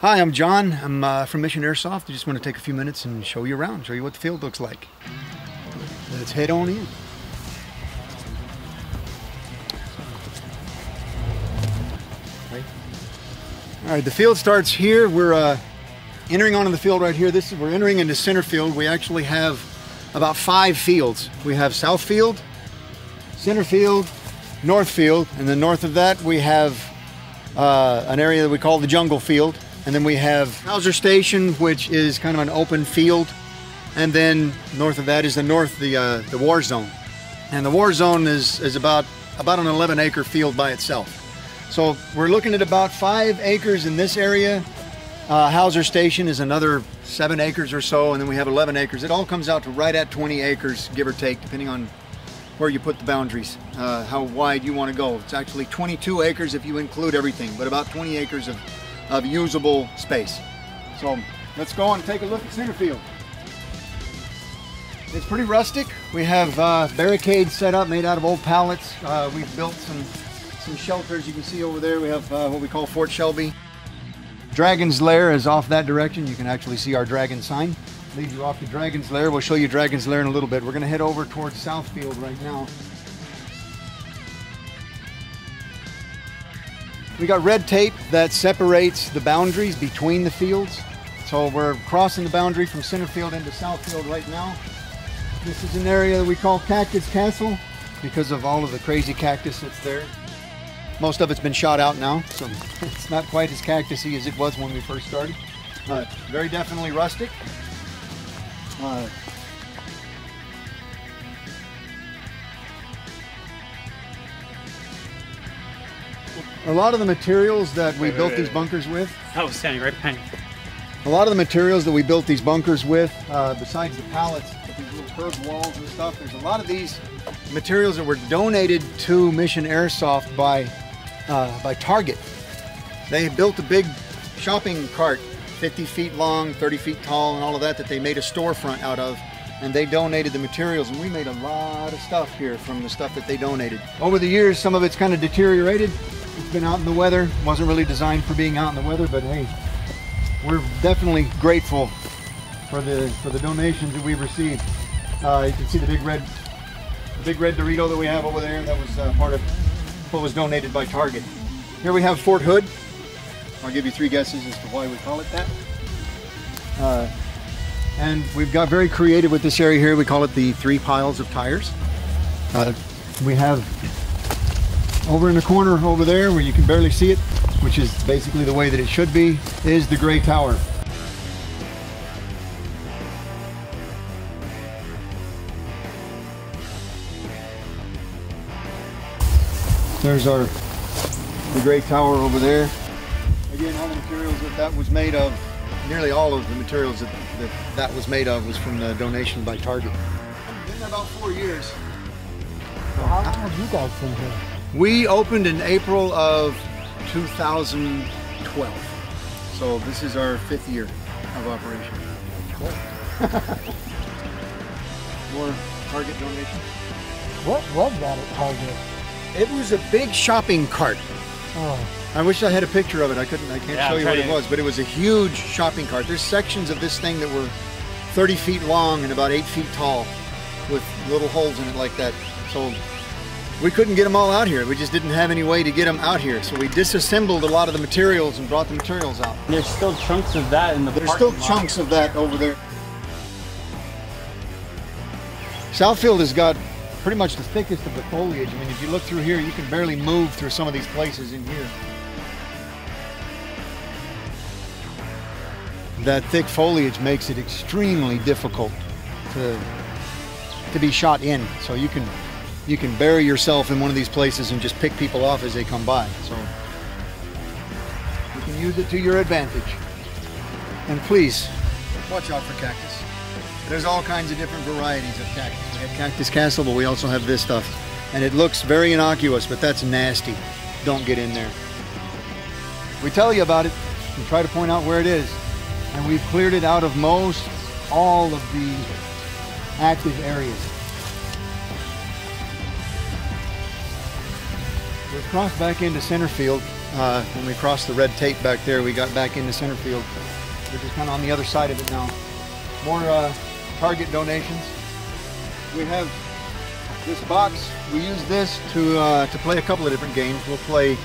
Hi, I'm John. I'm from Mission Airsoft. I just want to take a few minutes and show you around, show you what the field looks like. Let's head on in. All right, the field starts here. We're entering onto the field right here. We're entering into center field. We actually have about 5 fields. We have south field, center field, north field, and then north of that we have an area that we call the jungle field. And then we have Hauser Station, which is kind of an open field. And then north of that is the war zone. And the war zone is about an 11-acre field by itself. So we're looking at about 5 acres in this area. Hauser Station is another 7 acres or so, and then we have 11 acres. It all comes out to right at 20 acres, give or take, depending on where you put the boundaries, how wide you want to go. It's actually 22 acres if you include everything, but about 20 acres of usable space. So let's go on and take a look at center field. It's pretty rustic. We have barricades set up made out of old pallets. We've built some shelters. You can see over there we have what we call Fort Shelby. Dragon's Lair is off that direction. You can actually see our dragon sign. Leads you off to Dragon's Lair. We'll show you Dragon's Lair in a little bit. We're going to head over towards Southfield right now. We got red tape that separates the boundaries between the fields. So we're crossing the boundary from center field into south field right now. This is an area that we call Cactus Castle because of all of the crazy cactus that's there. Most of it's been shot out now, so it's not quite as cactusy as it was when we first started. Very definitely rustic. A lot of the materials that we built these bunkers with. I was standing right behind you. A lot of the materials that we built these bunkers with, besides the pallets, these little curved walls and stuff, there's a lot of these materials that were donated to Mission Airsoft by Target. They built a big shopping cart, 50 feet long, 30 feet tall, and all of that they made a storefront out of. And they donated the materials, and we made a lot of stuff here from the stuff that they donated. Over the years, some of it's kind of deteriorated. It's been out in the weather. Wasn't really designed for being out in the weather, but hey, we're definitely grateful for the donations that we've received. You can see the big red Dorito that we have over there. That was part of what was donated by Target. Here we have Fort Hood. I'll give you 3 guesses as to why we call it that. And we've got very creative with this area here. We call it the 3 piles of tires. We have over in the corner over there where you can barely see it, which is basically the way that it should be, is the gray tower. There's the gray tower over there. Again, all the materials that was made of, nearly all of the materials that was made of was from the donation by Target. Been there about 4 years. How long have you guys been here? We opened in April of 2012. So this is our 5th year of operation. More Target donations. What was that at Target? It was a big shopping cart. Oh. I wish I had a picture of it. I can't show you what it was, but it was a huge shopping cart. There's sections of this thing that were 30 feet long and about 8 feet tall with little holes in it like that. So we couldn't get them all out here. We just didn't have any way to get them out here. So we disassembled a lot of the materials and brought the materials out. There's still chunks of that in the parking lot. There's still chunks of that over there. Southfield has got pretty much the thickest of the foliage. I mean, if you look through here, you can barely move through some of these places in here. That thick foliage makes it extremely difficult to be shot in. So you can bury yourself in one of these places and just pick people off as they come by. So you can use it to your advantage. And please, watch out for cactus. There's all kinds of different varieties of cactus. We have Cactus Castle, but we also have this stuff. And it looks very innocuous, but that's nasty. Don't get in there. We tell you about it and try to point out where it is. And we've cleared it out of all of the active areas. We've crossed back into center field, when we crossed the red tape back there, we got back into center field, which is kind of on the other side of it now. More Target donations. We have this box. We use this to play a couple of different games. We'll play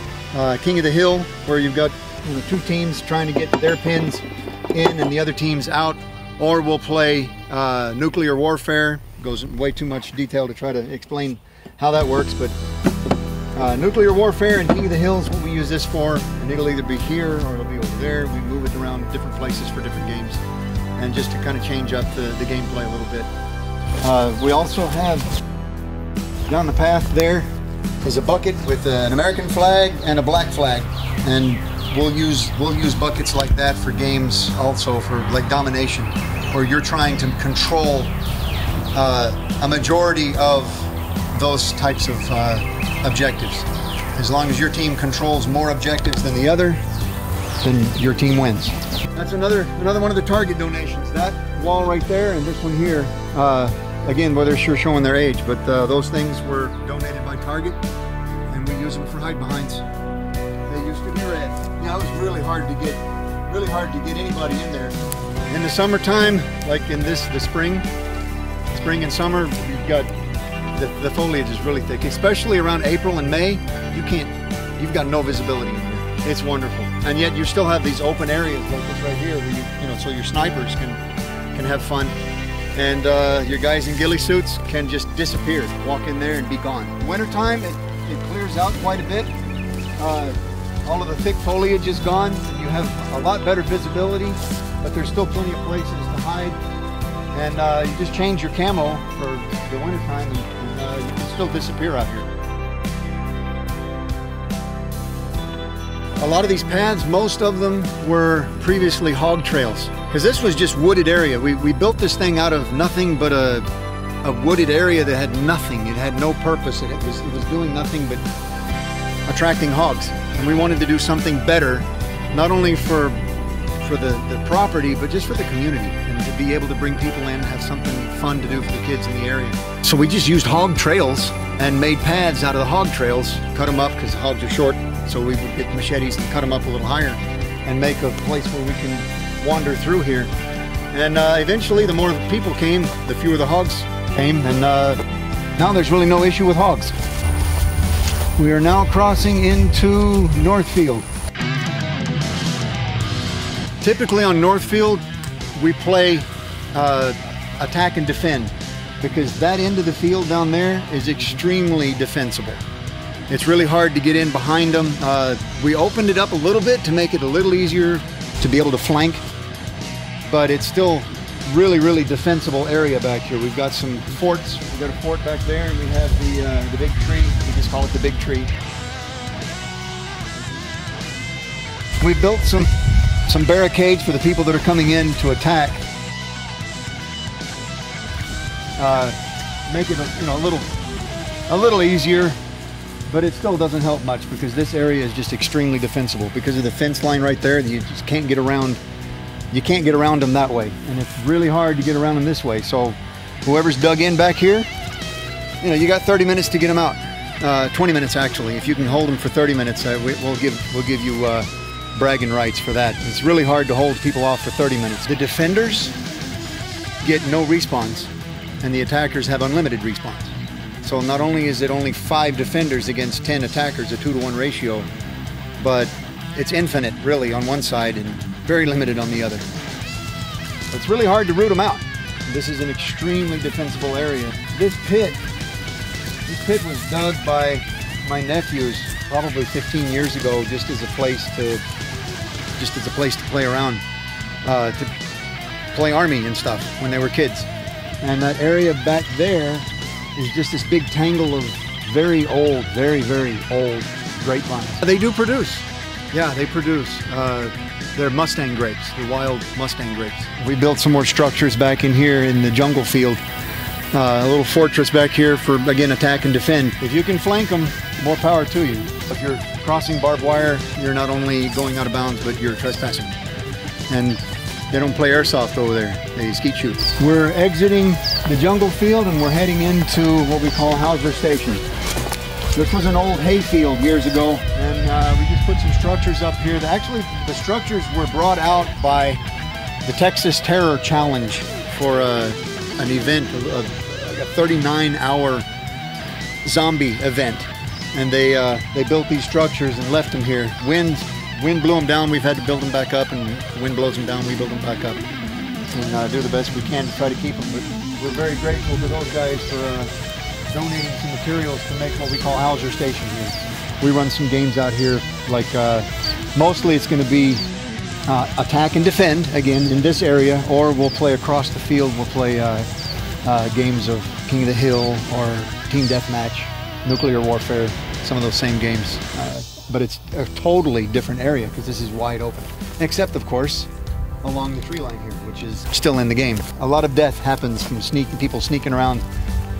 King of the Hill, where you've got two teams trying to get their pins in and the other teams out, or we'll play nuclear warfare. Goes in way too much detail to try to explain how that works, but nuclear warfare and King of the Hill is what we use this for, and it'll either be here or it'll be over there. We move it around different places for different games, and just to kind of change up the gameplay a little bit. We also have down the path there is a bucket with an American flag and a black flag, and we'll use buckets like that for games also, for like domination, where you're trying to control a majority of those types of objectives. As long as your team controls more objectives than the other, then your team wins. That's another one of the Target donations. That wall right there and this one here, again, well, they're sure showing their age, but those things were donated by Target, and we use them for hide-behinds. They used to be red. Yeah, it was really hard to get anybody in there. In the summertime, like in the spring and summer, you've got the foliage is really thick, especially around April and May. You've got no visibility in here. It's wonderful, and yet you still have these open areas like this right here, where so your snipers can have fun, and your guys in ghillie suits can just disappear, walk in there and be gone. Wintertime, it clears out quite a bit. All of the thick foliage is gone, and you have a lot better visibility, but there's still plenty of places to hide. And you just change your camo for the wintertime, and you can still disappear out here. A lot of these paths, most of them were previously hog trails, because this was just wooded area. We built this thing out of nothing but a wooded area that had nothing. It had no purpose. It was doing nothing but attracting hogs. And we wanted to do something better, not only for the property, but just for the community, and to be able to bring people in and have something fun to do for the kids in the area. So we just used hog trails and made paths out of the hog trails, cut them up because the hogs are short, so we would get machetes and cut them up a little higher and make a place where we can wander through here. And eventually, the more people came, the fewer the hogs came, and now there's really no issue with hogs. We are now crossing into Northfield. Typically on Northfield, we play attack and defend, because that end of the field down there is extremely defensible. It's really hard to get in behind them. We opened it up a little bit to make it a little easier to be able to flank, but it's still really, really defensible area back here. We've got some forts. We've got a fort back there, and we have the big tree. We just call it the big tree. We built some barricades for the people that are coming in to attack. Make it a little easier, but it still doesn't help much, because this area is just extremely defensible because of the fence line right there. You just can't get around. You can't get around them that way, and it's really hard to get around them this way. So whoever's dug in back here, you got 30 minutes to get them out. 20 minutes actually. If you can hold them for 30 minutes, we'll give you bragging rights for that. It's really hard to hold people off for 30 minutes. The defenders get no respawns, and the attackers have unlimited respawns. So not only is it only 5 defenders against 10 attackers, a 2-to-1 ratio, but it's infinite really on one side and very limited on the other. It's really hard to root them out. This is an extremely defensible area. This pit was dug by my nephews probably 15 years ago, just as a place to play around, to play army and stuff when they were kids. And that area back there is just this big tangle of very old, very, very old grapevines. They do produce. Yeah, they produce. They're Mustang grapes, the wild Mustang grapes. We built some more structures back in here in the jungle field. A little fortress back here for, again, attack and defend. If you can flank them, more power to you. If you're crossing barbed wire, you're not only going out of bounds, but you're trespassing. And they don't play airsoft over there. They skeet shoot. We're exiting the jungle field, and we're heading into what we call Hauser Station. This was an old hay field years ago, and we just put some structures up here. Actually, the structures were brought out by the Texas Terror Challenge for an event, a 39-hour zombie event, and they built these structures and left them here. Wind blew them down. We've had to build them back up, and the wind blows them down. We build them back up, and do the best we can to try to keep them. But we're very grateful to those guys for donating some materials to make what we call Hauser Station here. We run some games out here, like mostly it's going to be attack and defend, again, in this area, or we'll play across the field. We'll play games of King of the Hill or Team Deathmatch, Nuclear Warfare, some of those same games. But it's a totally different area because this is wide open. Except, of course, along the tree line here, which is still in the game. A lot of death happens from people sneaking around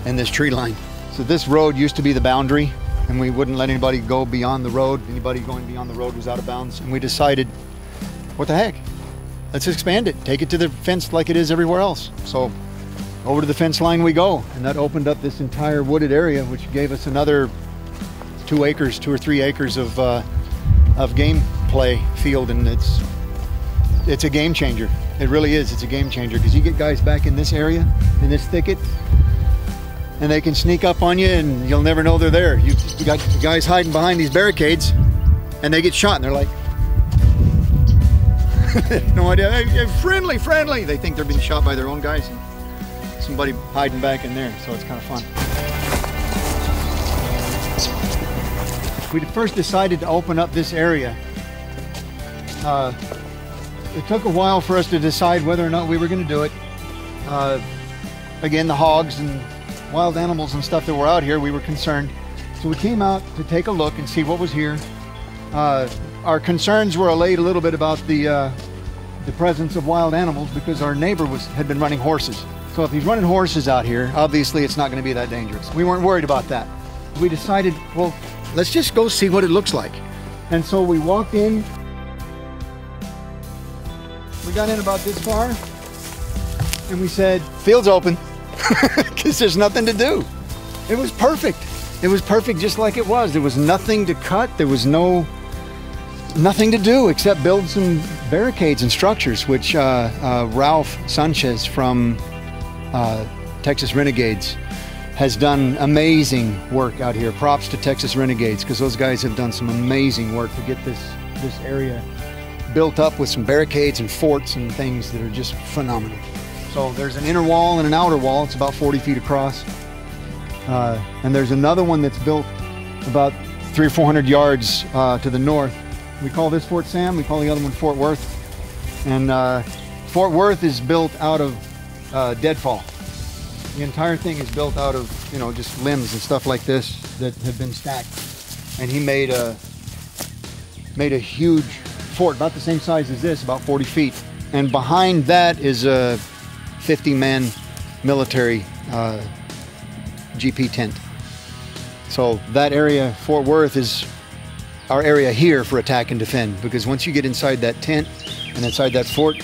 in this tree line. So this road used to be the boundary, and we wouldn't let anybody go beyond the road. Anybody going beyond the road was out of bounds. And we decided, what the heck? Let's expand it. Take it to the fence like it is everywhere else. So over to the fence line we go. And that opened up this entire wooded area, which gave us another 2 or 3 acres of gameplay field. And it's a game changer. It really is. It's a game changer because you get guys back in this area, in this thicket, and they can sneak up on you and you'll never know they're there. You got guys hiding behind these barricades and they get shot and they're like, no idea, hey, friendly. They think they're being shot by their own guys. And somebody hiding back in there, so it's kind of fun. We first decided to open up this area. It took a while for us to decide whether or not we were going to do it. Again, the hogs and wild animals and stuff that were out here, we were concerned. So we came out to take a look and see what was here. Our concerns were allayed a little bit about the presence of wild animals because our neighbor had been running horses. So if he's running horses out here, obviously it's not going to be that dangerous. We weren't worried about that. We decided, well, let's just go see what it looks like. And so we walked in. We got in about this far and we said, field's open, because there's nothing to do. It was perfect. It was perfect just like it was. There was nothing to cut. There was nothing to do except build some barricades and structures, which Ralph Sanchez from Texas Renegades has done amazing work out here. Props to Texas Renegades, because those guys have done some amazing work to get this area built up with some barricades and forts and things that are just phenomenal. So there's an inner wall and an outer wall. It's about 40 feet across. And there's another one that's built about 300 or 400 yards to the north. We call this Fort Sam. We call the other one Fort Worth. And Fort Worth is built out of deadfall. The entire thing is built out of, just limbs and stuff like this that have been stacked. And he made a huge fort about the same size as this, about 40 feet. And behind that is a 50-man military GP tent. So that area, Fort Worth, is our area here for attack and defend, because once you get inside that tent and inside that fort,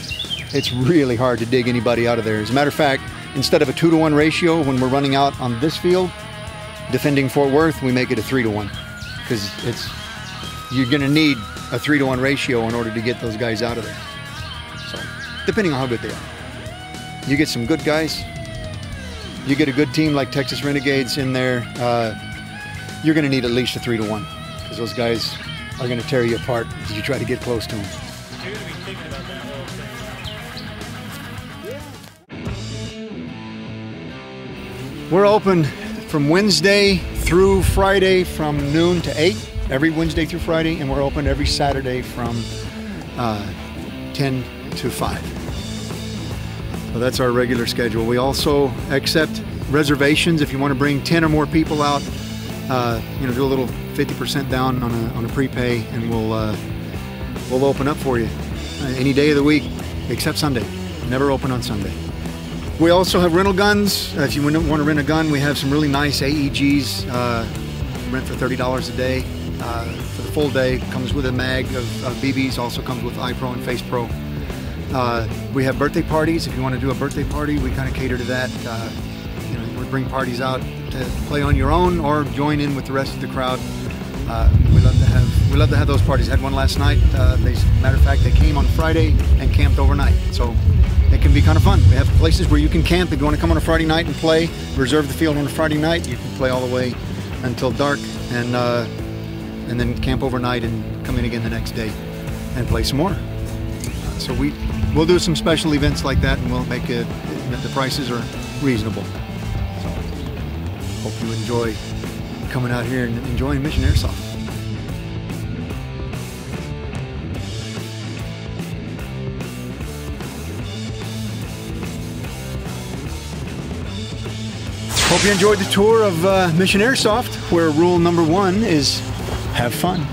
it's really hard to dig anybody out of there. As a matter of fact, instead of a 2-to-1 ratio when we're running out on this field defending Fort Worth, we make it a 3-to-1, because you're going to need a 3-to-1 ratio in order to get those guys out of there. So, depending on how good they are. You get some good guys, you get a good team like Texas Renegades in there, you're going to need at least a 3-to-1, because those guys are going to tear you apart as you try to get close to them. You're going to be thinking about that whole thing. We're open from Wednesday through Friday from noon to 8, every Wednesday through Friday, and we're open every Saturday from 10 to 5. So that's our regular schedule. We also accept reservations if you want to bring 10 or more people out. Do a little 50% down on a prepay, and we'll open up for you any day of the week except Sunday. Never open on Sunday. We also have rental guns. If you want to rent a gun, we have some really nice AEGs. Rent for $30 a day for the full day. Comes with a mag of BBs. Also comes with iPro and Face Pro. We have birthday parties. If you want to do a birthday party, we kind of cater to that. We bring parties out to play on your own or join in with the rest of the crowd. We love to have those parties. Had one last night. Matter of fact, they came on Friday and camped overnight. So it can be kind of fun. We have places where you can camp if you want to come on a Friday night and play. Reserve the field on a Friday night. You can play all the way until dark, and then camp overnight and come in again the next day and play some more. So we'll do some special events like that, and we'll make it. The prices are reasonable. So hope you enjoy coming out here and enjoying Mission Airsoft. Hope you enjoyed the tour of Mission Airsoft, where rule number 1 is have fun.